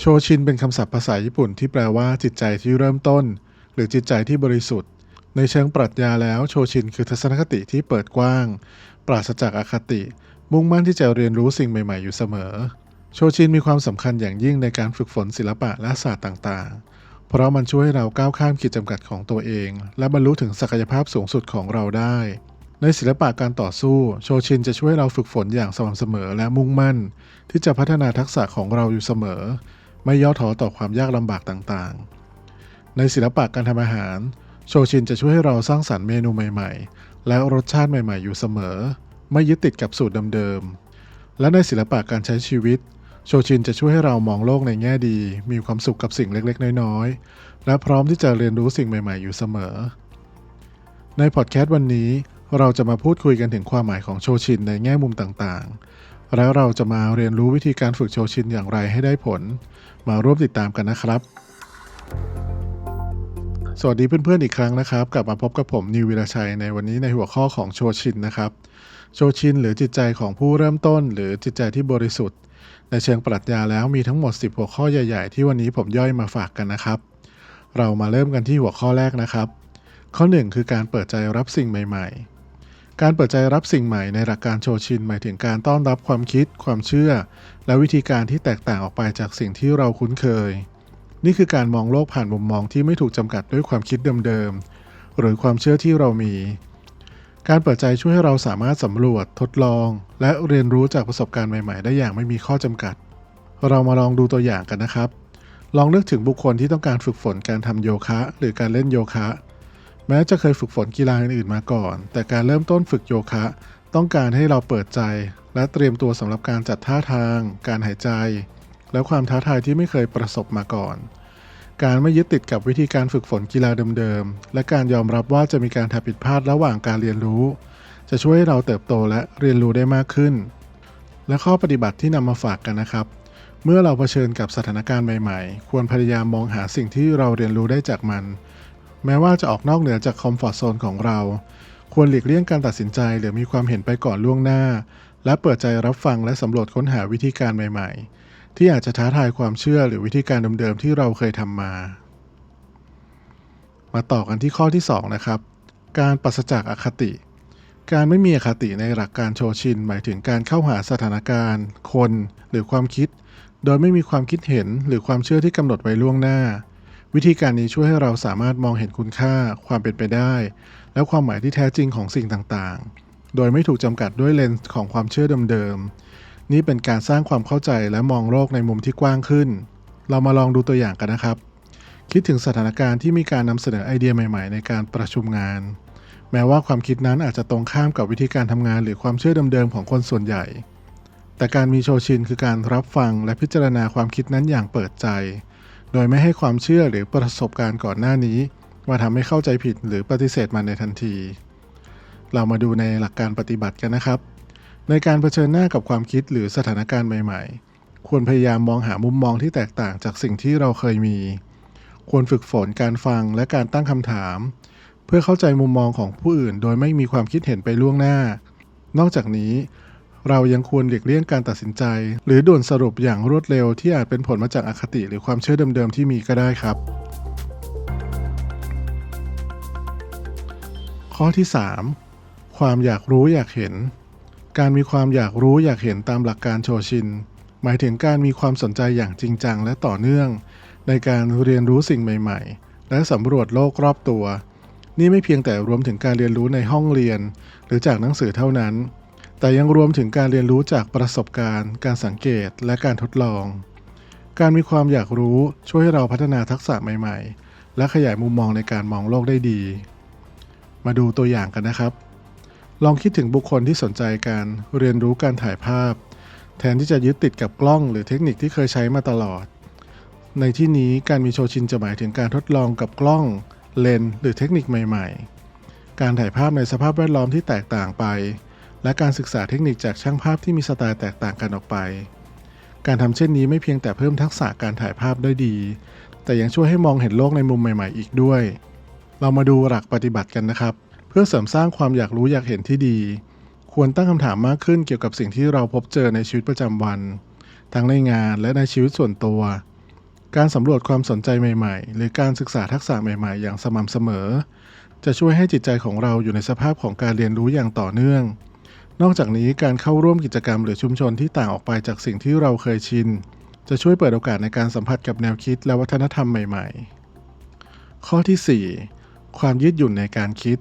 โชชินเป็นคำศัพท์ภาษาญี่ปุ่นที่แปลว่าจิตใจที่เริ่มต้นหรือจิตใจที่บริสุทธิ์ในเชิงปรัชญาแล้วโชชินคือทัศนคติที่เปิดกว้างปราศจากอคติมุ่งมั่นที่จะเรียนรู้สิ่งใหม่ๆอยู่เสมอโชชินมีความสำคัญอย่างยิ่งในการฝึกฝนศิลปะและศาสตร์ต่างๆเพราะมันช่วยให้เราก้าวข้ามขีดจำกัดของตัวเองและบรรลุถึงศักยภาพสูงสุดของเราได้ในศิลปะการต่อสู้โชชินจะช่วยเราฝึกฝนอย่างสม่ำเสมอและมุ่งมั่นที่จะพัฒนาทักษะของเราอยู่เสมอ ไม่ย่อท้อต่อความยากลำบากต่างๆ ในศิลปะการทำอาหารโชชินจะช่วยให้เราสร้างสรรค์เมนูใหม่ๆ และรสชาติใหม่ๆอยู่เสมอ ไม่ยึดติดกับสูตรเดิมๆ และในศิลปะการใช้ชีวิตโชชินจะช่วยให้เรามองโลกในแง่ดี มีความสุขกับสิ่งเล็กๆน้อยๆ และพร้อมที่จะเรียนรู้สิ่งใหม่ๆอยู่เสมอ ในพอดแคสต์วันนี้เราจะมาพูดคุยกันถึงความหมายของโชชินในแง่มุมต่างๆ แล้วเราจะมาเรียนรู้วิธีการฝึกโชชินอย่างไรให้ได้ผล มาร่วมติดตามกันนะครับ สวัสดีเพื่อนๆอีกครั้งนะครับกลับมาพบกับผมนิววีรชัยในวันนี้ในหัวข้อของโชชินนะครับโชชินหรือจิตใจของผู้เริ่มต้นหรือจิตใจที่บริสุทธิ์ในเชิงปรัชญาแล้วมีทั้งหมด10หัวข้อใหญ่ๆที่วันนี้ผมย่อยมาฝากกันนะครับเรามาเริ่มกันที่หัวข้อแรกนะครับข้อ1คือการเปิดใจรับสิ่งใหม่ๆการเปิดใจรับสิ่งใหม่ในหลักการโชชินหมายถึงการต้อนรับความคิดความเชื่อและวิธีการที่แตกต่างออกไปจากสิ่งที่เราคุ้นเคยนี่คือการมองโลกผ่านมุมมองที่ไม่ถูกจำกัดด้วยความคิดเดิมๆหรือความเชื่อที่เรามีการเปิดใจช่วยให้เราสามารถสำรวจทดลองและเรียนรู้จากประสบการณ์ใหม่ๆได้อย่างไม่มีข้อจำกัดเรามาลองดูตัวอย่างกันนะครับลองนึกถึงบุคคลที่ต้องการฝึกฝนการทำโยคะหรือการเล่นโยคะแม้จะเคยฝึกฝนกีฬาอื่นๆมาก่อนแต่การเริ่มต้นฝึกโยคะต้องการให้เราเปิดใจและเตรียมตัวสำหรับการจัดท่าทางการหายใจและความท้าทายที่ไม่เคยประสบมาก่อนการไม่ยึดติดกับวิธีการฝึกฝนกีฬาเดิมๆและการยอมรับว่าจะมีการทำผิดพลาดระหว่างการเรียนรู้จะช่วยให้เราเติบโตและเรียนรู้ได้มากขึ้นและข้อปฏิบัติที่นำมาฝากกันนะครับเมื่อเราเผชิญกับสถานการณ์ใหม่ๆควรพยายามมองหาสิ่งที่เราเรียนรู้ได้จากมันแม้ว่าจะออกนอกเหนือจากคอมฟอร์ตโซนของเราควรหลีกเลี่ยงการตัดสินใจหรือมีความเห็นไปก่อนล่วงหน้าและเปิดใจรับฟังและสำรวจค้นหาวิธีการใหม่ๆที่อาจจะท้าทายความเชื่อหรือวิธีการเดิมๆที่เราเคยทำมาต่อกันที่ข้อที่2นะครับการปราศจากอคติการไม่มีอคติในหลักการโชชินหมายถึงการเข้าหาสถานการณ์คนหรือความคิดโดยไม่มีความคิดเห็นหรือความเชื่อที่กำหนดไว้ล่วงหน้าวิธีการนี้ช่วยให้เราสามารถมองเห็นคุณค่าความเป็นไปได้และความหมายที่แท้จริงของสิ่งต่างๆโดยไม่ถูกจำกัดด้วยเลนส์ของความเชื่อเดิมๆนี่เป็นการสร้างความเข้าใจและมองโลกในมุมที่กว้างขึ้นเรามาลองดูตัวอย่างกันนะครับคิดถึงสถานการณ์ที่มีการนำเสนอไอเดียใหม่ๆในการประชุมงานแม้ว่าความคิดนั้นอาจจะตรงข้ามกับวิธีการทำงานหรือความเชื่อเดิมๆของคนส่วนใหญ่แต่การมีโชชินคือการรับฟังและพิจารณาความคิดนั้นอย่างเปิดใจโดยไม่ให้ความเชื่อหรือประสบการณ์ก่อนหน้านี้มาทำให้เข้าใจผิดหรือปฏิเสธมันในทันทีเรามาดูในหลักการปฏิบัติกันนะครับในการเผชิญหน้ากับความคิดหรือสถานการณ์ใหม่ๆควรพยายามมองหามุมมองที่แตกต่างจากสิ่งที่เราเคยมีควรฝึกฝนการฟังและการตั้งคำถามเพื่อเข้าใจมุมมองของผู้อื่นโดยไม่มีความคิดเห็นไปล่วงหน้านอกจากนี้เรายังควรหลีกเลี่ยงการตัดสินใจหรือด่วนสรุปอย่างรวดเร็วที่อาจเป็นผลมาจากอคติหรือความเชื่อเดิมๆที่มีก็ได้ครับข้อที่3ความอยากรู้อยากเห็นการมีความอยากรู้อยากเห็นตามหลักการโชชินหมายถึงการมีความสนใจอย่างจริงจังและต่อเนื่องในการเรียนรู้สิ่งใหม่ๆและสำรวจโลกรอบตัวนี่ไม่เพียงแต่รวมถึงการเรียนรู้ในห้องเรียนหรือจากหนังสือเท่านั้นแต่ยังรวมถึงการเรียนรู้จากประสบการณ์การสังเกตและการทดลองการมีความอยากรู้ช่วยให้เราพัฒนาทักษะใหม่ๆและขยายมุมมองในการมองโลกได้ดีมาดูตัวอย่างกันนะครับลองคิดถึงบุคคลที่สนใจการเรียนรู้การถ่ายภาพแทนที่จะยึดติดกับกล้องหรือเทคนิคที่เคยใช้มาตลอดในที่นี้การมีโชชินจะหมายถึงการทดลองกับกล้องเลนส์หรือเทคนิคใหม่ๆการถ่ายภาพในสภาพแวดล้อมที่แตกต่างไปและการศึกษาเทคนิคจากช่างภาพที่มีสไตล์แตกต่างกันออกไปการทำเช่นนี้ไม่เพียงแต่เพิ่มทักษะการถ่ายภาพได้ดีแต่ยังช่วยให้มองเห็นโลกในมุมใหม่ๆอีกด้วยเรามาดูหลักปฏิบัติกันนะครับเพื่อเสริมสร้างความอยากรู้อยากเห็นที่ดีควรตั้งคำถามมากขึ้นเกี่ยวกับสิ่งที่เราพบเจอในชีวิตประจำวันทั้งในงานและในชีวิตส่วนตัว การสำรวจความสนใจใหม่ๆหรือการศึกษาทักษะใหม่ๆอย่างสม่ำเสมอจะช่วยให้จิตใจของเราอยู่ในสภาพของการเรียนรู้อย่างต่อเนื่องนอกจากนี้การเข้าร่วมกิจกรรมหรือชุมชนที่ต่างออกไปจากสิ่งที่เราเคยชินจะช่วยเปิดโอกาสในการสัมผัสกับแนวคิดและวัฒนธรรมใหม่ๆข้อที่4ความยืดหยุ่นในการคิด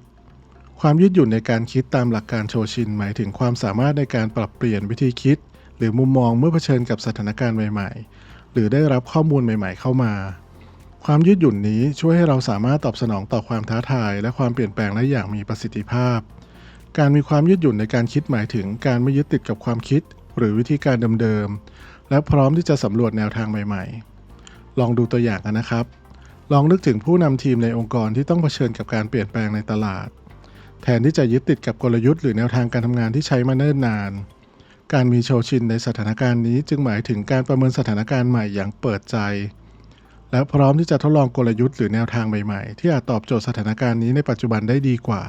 ความยืดหยุ่นในการคิดตามหลักการโชชินหมายถึงความสามารถในการปรับเปลี่ยนวิธีคิดหรือมุมมองเมื่อเผชิญกับสถานการณ์ใหม่ๆหรือได้รับข้อมูลใหม่ๆเข้ามาความยืดหยุ่นนี้ช่วยให้เราสามารถตอบสนองต่อความท้าทายและความเปลี่ยนแปลงได้อย่างมีประสิทธิภาพการมีความยืดหยุ่นในการคิดหมายถึงการไม่ยึดติดกับความคิดหรือวิธีการเดิมๆและพร้อมที่จะสำรวจแนวทางใหม่ๆลองดูตัวอย่างกันนะครับลองนึกถึงผู้นำทีมในองค์กรที่ต้องเผชิญกับการเปลี่ยนแปลงในตลาดแทนที่จะยึดติดกับกลยุทธ์หรือแนวทางการทำงานที่ใช้มาเนิ่นนานการมีโชชินในสถานการณ์นี้จึงหมายถึงการประเมินสถานการณ์ใหม่อย่างเปิดใจและพร้อมที่จะทดลองกลยุทธ์หรือแนวทางใหม่ๆที่อาจตอบโจทย์สถานการณ์นี้ในปัจจุบันได้ดีกว่า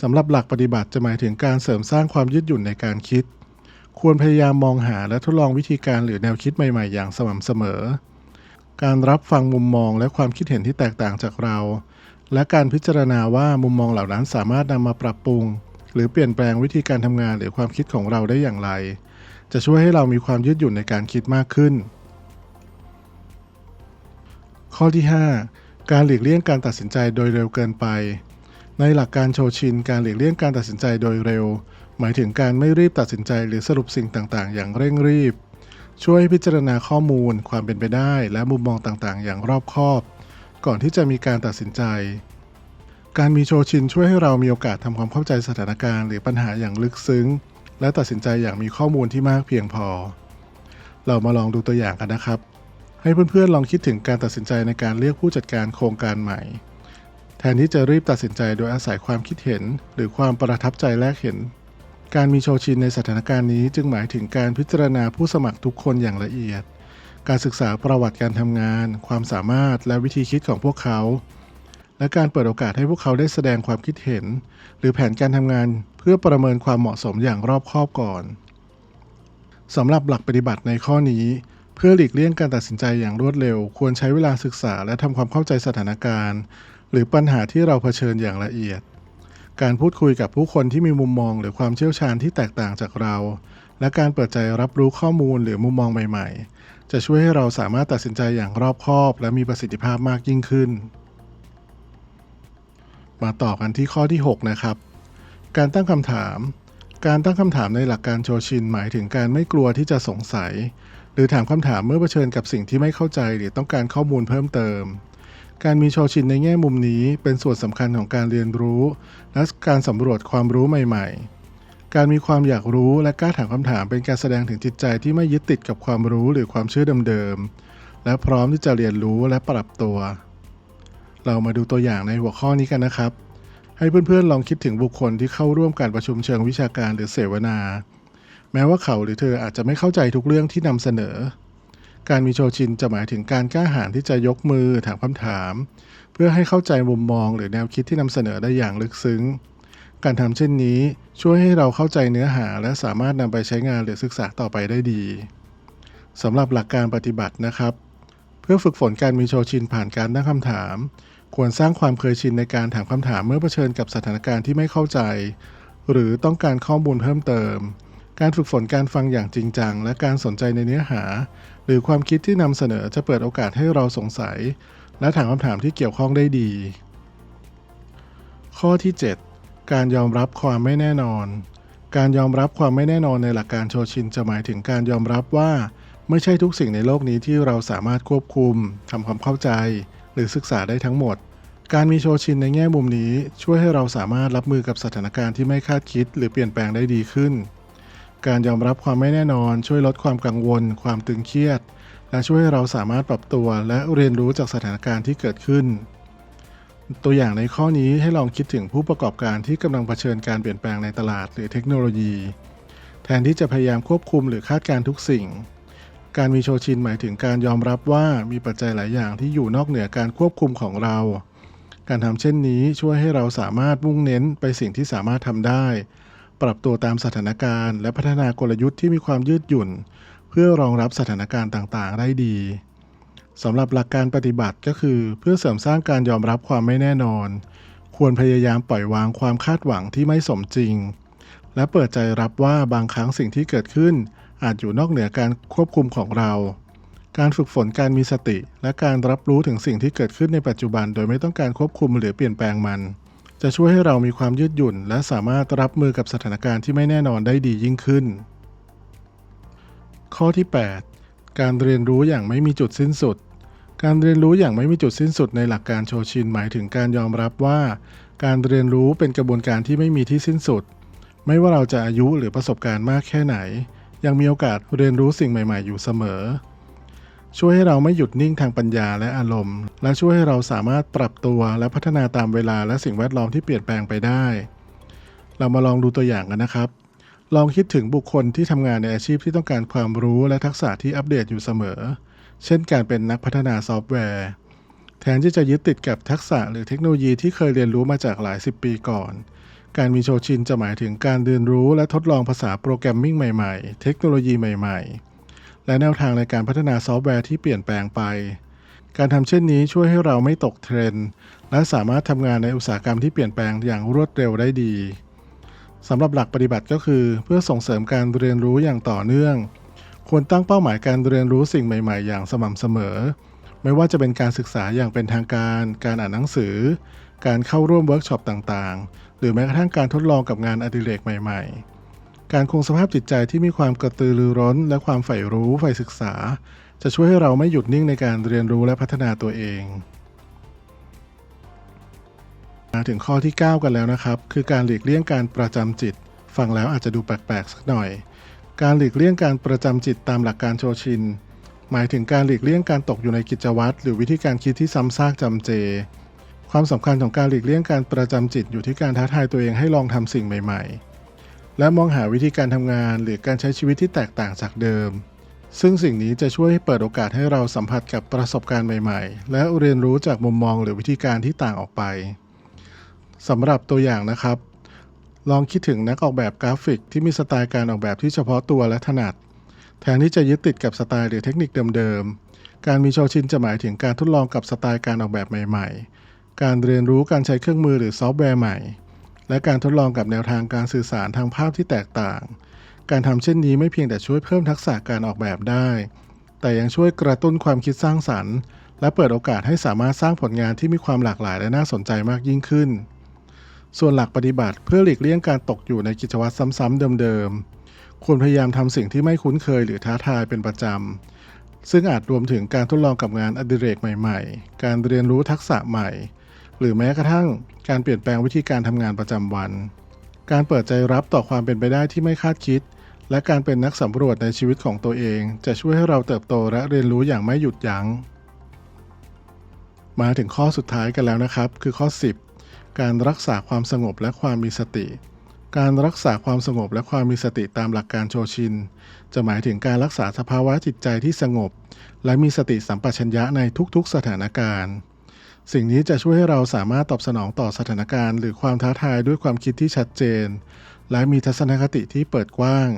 สำหรับหลักปฏิบัติจะหมายถึงการเสริมสร้างความยืดหยุ่นในการคิดควรพยายามมองหาและทดลองวิธีการหรือแนวคิดใหม่ๆอย่างสม่ำเสมอการรับฟังมุมมองและความคิดเห็นที่แตกต่างจากเราและการพิจารณาว่ามุมมองเหล่านั้นสามารถนำมาปรับปรุงหรือเปลี่ยนแปลงวิธีการทำงานหรือความคิดของเราได้อย่างไรจะช่วยให้เรามีความยืดหยุ่นในการคิดมากขึ้นข้อที่5การหลีกเลี่ยงการตัดสินใจโดยเร็วเกินไปในหลักการโชชินการหลีกเลี่ยงการตัดสินใจโดยเร็วหมายถึงการไม่รีบตัดสินใจหรือสรุปสิ่งต่างๆอย่างเร่งรีบช่วยให้พิจารณาข้อมูลความเป็นไปได้และมุมมองต่างๆอย่างรอบคอบก่อนที่จะมีการตัดสินใจการมีโชชินช่วยให้เรามีโอกาสทำความเข้าใจสถานการณ์หรือปัญหาอย่างลึกซึ้งและตัดสินใจอย่างมีข้อมูลที่มากเพียงพอเรามาลองดูตัวอย่างกันนะครับให้เพื่อนๆลองคิดถึงการตัดสินใจในการเลือกผู้จัดการโครงการใหม่แทนที่จะรีบตัดสินใจโดยอาศัยความคิดเห็นหรือความประทับใจแรกเห็นการมีโชชินในสถานการณ์นี้จึงหมายถึงการพิจารณาผู้สมัครทุกคนอย่างละเอียดการศึกษาประวัติการทำงานความสามารถและวิธีคิดของพวกเขาและการเปิดโอกาสให้พวกเขาได้แสดงความคิดเห็นหรือแผนการทำงานเพื่อประเมินความเหมาะสมอย่างรอบคอบก่อนสำหรับหลักปฏิบัติในข้อนี้เพื่อหลีกเลี่ยงการตัดสินใจอย่างรวดเร็วควรใช้เวลาศึกษาและทำความเข้าใจสถานการณ์หรือปัญหาที่เราเผชิญอย่างละเอียดการพูดคุยกับผู้คนที่มีมุมมองหรือความเชี่ยวชาญที่แตกต่างจากเราและการเปิดใจรับรู้ข้อมูลหรือมุมมองใหม่ๆจะช่วยให้เราสามารถตัดสินใจอย่างรอบคอบและมีประสิทธิภาพมากยิ่งขึ้นมาต่อกันที่ข้อที่6นะครับการตั้งคำถามในหลักการโชชินหมายถึงการไม่กลัวที่จะสงสัยหรือถามคำถามเมื่อเผชิญกับสิ่งที่ไม่เข้าใจหรือต้องการข้อมูลเพิ่มเติมการมีโชชินในแง่มุมนี้เป็นส่วนสำคัญของการเรียนรู้และการสำรวจความรู้ใหม่ๆการมีความอยากรู้และกล้าถามคำถามเป็นการแสดงถึงจิตใจที่ไม่ยึดติดกับความรู้หรือความเชื่อเดิมๆและพร้อมที่จะเรียนรู้และปรับตัวเรามาดูตัวอย่างในหัวข้อนี้กันนะครับให้เพื่อนๆลองคิดถึงบุคคลที่เข้าร่วมการประชุมเชิงวิชาการหรือเสวนาแม้ว่าเขาหรือเธออาจจะไม่เข้าใจทุกเรื่องที่นำเสนอการมีโชชินจะหมายถึงการกล้าหาญที่จะยกมือถามคำถามเพื่อให้เข้าใจมุมมองหรือแนวคิดที่นำเสนอได้อย่างลึกซึ้งการทำเช่นนี้ช่วยให้เราเข้าใจเนื้อหาและสามารถนำไปใช้งานหรือศึกษาต่อไปได้ดีสำหรับหลักการปฏิบัตินะครับเพื่อฝึกฝนการมีโชชินผ่านการตั้งคำถามควรสร้างความเคยชินในการถามคำถามเมื่อเผชิญกับสถานการณ์ที่ไม่เข้าใจหรือต้องการข้อมูลเพิ่มเติมการฝึกฝนการฟังอย่างจริงจังและการสนใจในเนื้อหาหรือความคิดที่นำเสนอจะเปิดโอกาสให้เราสงสัยและถามคำถามที่เกี่ยวข้องได้ดีข้อที่7การยอมรับความไม่แน่นอนการยอมรับความไม่แน่นอนในหลักการโชชินจะหมายถึงการยอมรับว่าไม่ใช่ทุกสิ่งในโลกนี้ที่เราสามารถควบคุมทำความเข้าใจหรือศึกษาได้ทั้งหมดการมีโชชินในแง่มุมนี้ช่วยให้เราสามารถรับมือกับสถานการณ์ที่ไม่คาดคิดหรือเปลี่ยนแปลงได้ดีขึ้นการยอมรับความไม่แน่นอนช่วยลดความกังวลความตึงเครียดและช่วยให้เราสามารถปรับตัวและเรียนรู้จากสถานการณ์ที่เกิดขึ้นตัวอย่างในข้อนี้ให้ลองคิดถึงผู้ประกอบการที่กำลังเผชิญการเปลี่ยนแปลงในตลาดหรือเทคโนโลยีแทนที่จะพยายามควบคุมหรือคาดการณ์ทุกสิ่งการมีโชชินหมายถึงการยอมรับว่ามีปัจจัยหลายอย่างที่อยู่นอกเหนือการควบคุมของเราการทำเช่นนี้ช่วยให้เราสามารถมุ่งเน้นไปสิ่งที่สามารถทำได้ปรับตัวตามสถานการณ์และพัฒนากลยุทธ์ที่มีความยืดหยุ่นเพื่อรองรับสถานการณ์ต่างๆได้ดี สำหรับหลักการปฏิบัติก็คือเพื่อเสริมสร้างการยอมรับความไม่แน่นอนควรพยายามปล่อยวางความคาดหวังที่ไม่สมจริงและเปิดใจรับว่าบางครั้งสิ่งที่เกิดขึ้นอาจอยู่นอกเหนือการควบคุมของเราการฝึกฝนการมีสติและการรับรู้ถึงสิ่งที่เกิดขึ้นในปัจจุบันโดยไม่ต้องการควบคุมหรือเปลี่ยนแปลงมันจะช่วยให้เรามีความยืดหยุ่นและสามารถรับมือกับสถานการณ์ที่ไม่แน่นอนได้ดียิ่งขึ้นข้อที่ 8 การเรียนรู้อย่างไม่มีจุดสิ้นสุดการเรียนรู้อย่างไม่มีจุดสิ้นสุดในหลักการโชชินหมายถึงการยอมรับว่าการเรียนรู้เป็นกระบวนการที่ไม่มีที่สิ้นสุดไม่ว่าเราจะอายุหรือประสบการณ์มากแค่ไหนยังมีโอกาสเรียนรู้สิ่งใหม่ๆอยู่เสมอช่วยให้เราไม่หยุดนิ่งทางปัญญาและอารมณ์และช่วยให้เราสามารถปรับตัวและพัฒนาตามเวลาและสิ่งแวดล้อมที่เปลี่ยนแปลงไปได้เรามาลองดูตัวอย่างกันนะครับลองคิดถึงบุคคลที่ทำงานในอาชีพที่ต้องการความรู้และทักษะที่อัปเดตอยู่เสมอเช่นการเป็นนักพัฒนาซอฟต์แวร์แทนที่จะยึดติดกับทักษะหรือเทคโนโลยีที่เคยเรียนรู้มาจากหลายสิบปีก่อนการมีโชชินจะหมายถึงการเรียนรู้และทดลองภาษาโปรแกรมมิ่งใหม่ๆเทคโนโลยีใหม่ๆและแนวทางในการพัฒนาซอฟต์แวร์ที่เปลี่ยนแปลงไปการทำเช่นนี้ช่วยให้เราไม่ตกเทรนด์และสามารถทำงานในอุตสาหกรรมที่เปลี่ยนแปลงอย่างรวดเร็วได้ดีสำหรับหลักปฏิบัติก็คือเพื่อส่งเสริมการเรียนรู้อย่างต่อเนื่องควรตั้งเป้าหมายการเรียนรู้สิ่งใหม่ๆอย่างสม่ำเสมอไม่ว่าจะเป็นการศึกษาอย่างเป็นทางการการอ่านหนังสือการเข้าร่วมเวิร์กช็อปต่างๆหรือแม้กระทั่งการทดลองกับงานอดิเรกใหม่ๆการคงสภาพจิตใจที่มีความกระตือรือร้นและความใฝ่รู้ใฝ่ศึกษาจะช่วยให้เราไม่หยุดนิ่งในการเรียนรู้และพัฒนาตัวเองมาถึงข้อที่ 9 กันแล้วนะครับคือการหลีกเลี่ยงการประจำจิตฟังแล้วอาจจะดูแปลกๆสักหน่อยการหลีกเลี่ยงการประจำจิตตามหลักการโชชินหมายถึงการหลีกเลี่ยงการตกอยู่ในกิจวัตรหรือวิธีการคิดที่ซ้ำซากจำเจความสำคัญของการหลีกเลี่ยงการประจำจิตอยู่ที่การท้าทายตัวเองให้ลองทำสิ่งใหม่ๆและมองหาวิธีการทำงานหรือการใช้ชีวิตที่แตกต่างจากเดิมซึ่งสิ่งนี้จะช่วยให้เปิดโอกาสให้เราสัมผัสกับประสบการณ์ใหม่ๆและเรียนรู้จากมุมมองหรือวิธีการที่ต่างออกไปสำหรับตัวอย่างนะครับลองคิดถึงนักออกแบบกราฟิกที่มีสไตล์การออกแบบที่เฉพาะตัวและถนัดแทนที่จะยึดติดกับสไตล์หรือเทคนิคเดิมๆการมีโชชินจะหมายถึงการทดลองกับสไตล์การออกแบบใหม่ๆการเรียนรู้การใช้เครื่องมือหรือซอฟต์แวร์ใหม่และการทดลองกับแนวทางการสื่อสารทางภาพที่แตกต่างการทำเช่นนี้ไม่เพียงแต่ช่วยเพิ่มทักษะการออกแบบได้แต่ยังช่วยกระตุ้นความคิดสร้างสรรค์และเปิดโอกาสให้สามารถสร้างผลงานที่มีความหลากหลายและน่าสนใจมากยิ่งขึ้นส่วนหลักปฏิบัติเพื่อหลีกเลี่ยงการตกอยู่ในกิจวัตรซ้ำๆเดิมๆควรพยายามทำสิ่งที่ไม่คุ้นเคยหรือท้าทายเป็นประจำซึ่งอาจรวมถึงการทดลองกับงานอดิเรกใหม่ๆการเรียนรู้ทักษะใหม่หรือแม้กระทั่งการเปลี่ยนแปลงวิธีการทำงานประจำวันการเปิดใจรับต่อความเป็นไปได้ที่ไม่คาดคิดและการเป็นนักสำรวจในชีวิตของตัวเองจะช่วยให้เราเติบโตและเรียนรู้อย่างไม่หยุดยั้งมาถึงข้อสุดท้ายกันแล้วนะครับคือข้อ 10การรักษาความสงบและความมีสติการรักษาความสงบและความมีสติตามหลักการโชชินจะหมายถึงการรักษาสภาวะจิตใจที่สงบและมีสติสัมปชัญญะในทุกๆสถานการณ์สิ่งนี้จะช่วยให้เราสามารถตอบสนองต่อสถานการณ์หรือความท้าทายด้วยความคิดที่ชัดเจนและมีทัศนคติที่เปิดกว้าง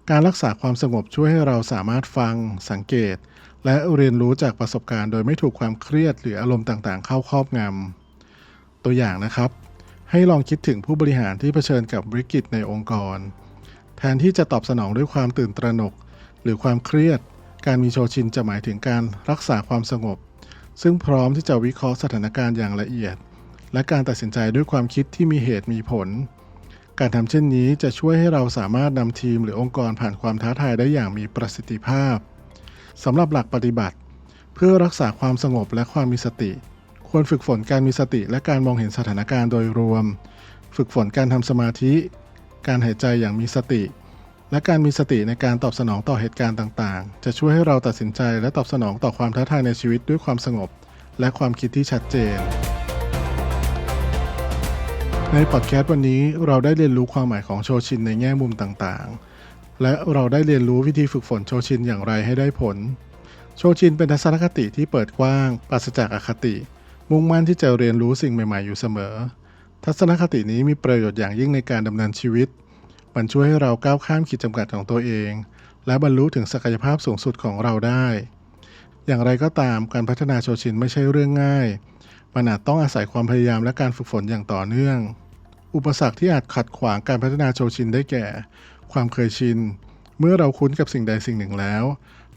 การรักษาความสงบช่วยให้เราสามารถฟังสังเกตและเรียนรู้จากประสบการณ์โดยไม่ถูกความเครียดหรืออารมณ์ต่างๆเข้าครอบงำตัวอย่างนะครับให้ลองคิดถึงผู้บริหารที่เผชิญกับวิกฤตในองค์กรแทนที่จะตอบสนองด้วยความตื่นตระหนกหรือความเครียดการมีโชชินจะหมายถึงการรักษาความสงบซึ่งพร้อมที่จะวิเคราะห์สถานการณ์อย่างละเอียดและการตัดสินใจด้วยความคิดที่มีเหตุมีผลการทำเช่นนี้จะช่วยให้เราสามารถนำทีมหรือองค์กรผ่านความท้าทายได้อย่างมีประสิทธิภาพสำหรับหลักปฏิบัติเพื่อรักษาความสงบและความมีสติควรฝึกฝนการมีสติและการมองเห็นสถานการณ์โดยรวมฝึกฝนการทำสมาธิการหายใจอย่างมีสติและการมีสติในการตอบสนองต่อเหตุการณ์ต่างๆจะช่วยให้เราตัดสินใจและตอบสนองต่อความท้าทายในชีวิตด้วยความสงบและความคิดที่ชัดเจนในพอดแคสต์วันนี้เราได้เรียนรู้ความหมายของโชชินในแง่มุมต่างๆและเราได้เรียนรู้วิธีฝึกฝนโชชินอย่างไรให้ได้ผลโชชินเป็นทัศนคติที่เปิดกว้างปราศจากอคติมุ่งมั่นที่จะเรียนรู้สิ่งใหม่ๆอยู่เสมอทัศนคตินี้มีประโยชน์อย่างยิ่งในการดำเนินชีวิตมันช่วยให้เราก้าวข้ามขีดจำกัดของตัวเองและบรรลุถึงศักยภาพสูงสุดของเราได้ อย่างไรก็ตามการพัฒนาโชชินไม่ใช่เรื่องง่ายมันอาจต้องอาศัยความพยายามและการฝึกฝนอย่างต่อเนื่องอุปสรรคที่อาจขัดขวางการพัฒนาโชชินได้แก่ความเคยชินเมื่อเราคุ้นกับสิ่งใดสิ่งหนึ่งแล้ว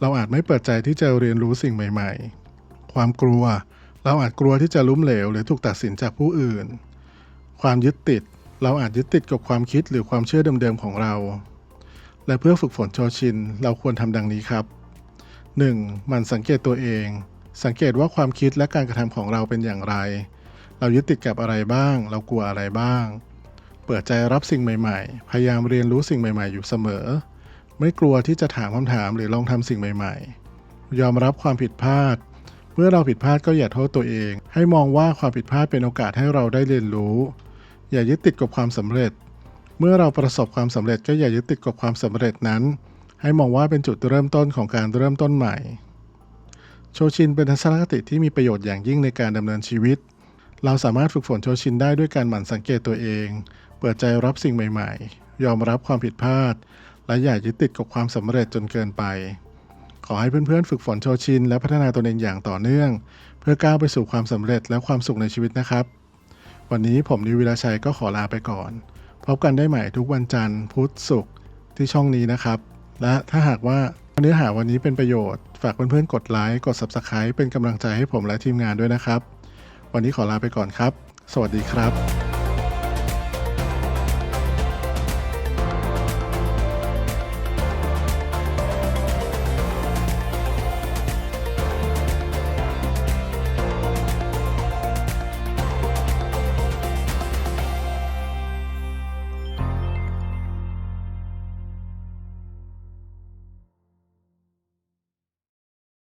เราอาจไม่เปิดใจที่จะเรียนรู้สิ่งใหม่ๆความกลัวเราอาจกลัวที่จะล้มเหลวหรือถูกตัดสินจากผู้อื่นความยึดติดเราอาจยึดติดกับความคิดหรือความเชื่อเดิมๆของเราและเพื่อฝึกฝนโชชินเราควรทำดังนี้ครับ 1. หมั่นสังเกตตัวเอง สังเกตว่าความคิดและการกระทำของเราเป็นอย่างไร เรายึดติดกับอะไรบ้าง เรากลัวอะไรบ้าง เปิดใจรับสิ่งใหม่ๆ พยายามเรียนรู้สิ่งใหม่ๆอยู่เสมอ ไม่กลัวที่จะถามคำถามหรือลองทำสิ่งใหม่ๆ ยอมรับความผิดพลาด เมื่อเราผิดพลาดก็อย่าโทษตัวเอง ให้มองว่าความผิดพลาดเป็นโอกาสให้เราได้เรียนรู้ อย่ายึดติดกับความสำเร็จ เมื่อเราประสบความสำเร็จก็อย่ายึดติดกับความสำเร็จนั้น ให้มองว่าเป็นจุดเริ่มต้นของการเริ่มต้นใหม่ โชชินเป็นทัศนคติที่มีประโยชน์อย่างยิ่งในการดำเนินชีวิต เราสามารถฝึกฝนโชชินได้ด้วยการหมั่นสังเกตตัวเอง เปิดใจรับสิ่งใหม่ๆ ยอมรับความผิดพลาด และอย่ายึดติดกับความสำเร็จจนเกินไป ขอให้เพื่อนๆฝึกฝนโชชินและพัฒนาตนเองอย่างต่อเนื่อง เพื่อก้าวไปสู่ความสำเร็จและความสุขในชีวิตนะครับ วันนี้ผมนิววิรชัยก็ขอลาไปก่อน พบกันได้ใหม่ทุกวันจันทร์พุธศุกร์ที่ช่องนี้นะครับ และถ้าหากว่าเนื้อหาวันนี้เป็นประโยชน์ฝากเพื่อนๆกดไลค์กด Subscribe เป็นกำลังใจให้ผมและทีมงานด้วยนะครับ วันนี้ขอลาไปก่อนครับ สวัสดีครับ